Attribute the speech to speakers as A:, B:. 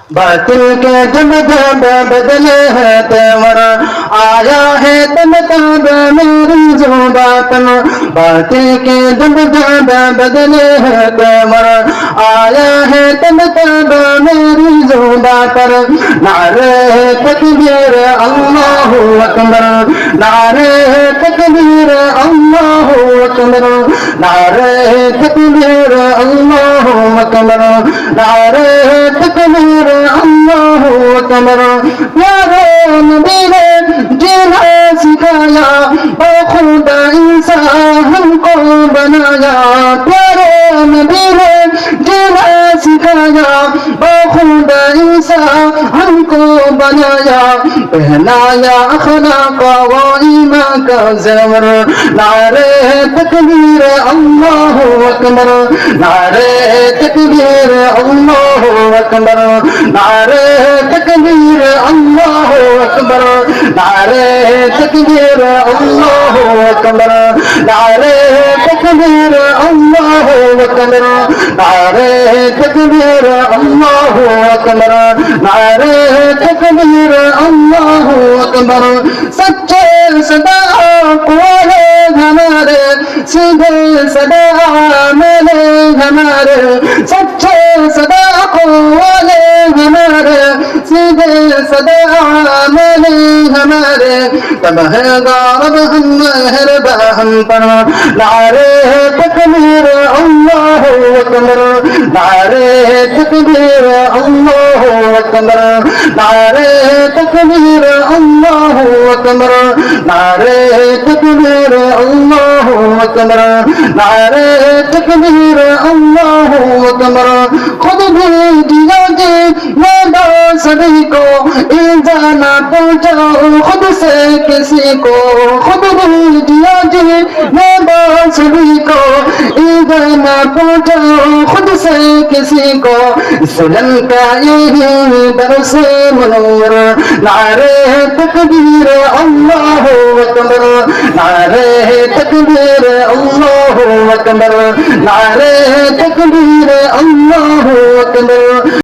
A: बातिल के जब जब बदले है तेवर, आया है तब तब मेरी जुबातन। बातिल के जब जब बदले है तेवर, आया है तब तब मेरी जुबातन। नारे तकबीर अल्लाहु अकबर, नारे तकबीर अल्लाहु अकबर, नारे तकबीर अल्लाहु अकबर, नारे तकबीर अल्लाहु अकबर। प्यारे नबी ने जीना सिखाया, ओ खुदा इंसान हमको बनाया। प्यारे नबी ने जीना सिखाया, ओ खुदा इंसान हमको बनाया। पहनाया अखलाक व ईमान का ज़ेवर। नारे तकबीर अल्लाहु अकबर, नारे तकबीर अल्लाहु अकबर, नारे तकबीर अल्लाहु अकबर, नारे तकबीर अल्लाहु अकबर, नारे तकबीर अल्लाहु अकबर, नारे तकबीर अल्लाहु अकबर, नारे तकबीर अल्लाहु अकबर। सच्चे सदा वाले हमारे, सीधे सदा मिले हमारे। सच्चे सदा वाले हमारे, सीधे सदा मिले हमारे। तब है गौरव हम मेहरबान हम पर। नारे तकबीर अल्लाहु अकबर, नारे तकबीर अल्लाहु अकबर, नारे तकबीर अल्लाहु अकबर, नारे तकबीर अल्लाहु अकबर, नारे तकबीर अल्लाहु अकबर। खुद भी दिया जी मैदा सभी को, ईजा ना पहुंचाओ खुद से किसी को। खुद भी दिया जी मैदा सभी को, ईजा ना पहुंचाओ खुद से किसी को। सुलन का यही दरस मुनव्वर। नारे तकबीर अल्लाहु अकबर, नारे तकबीर अल्लाहु अकबर, नारे तकबीर अल्लाहु अकबर।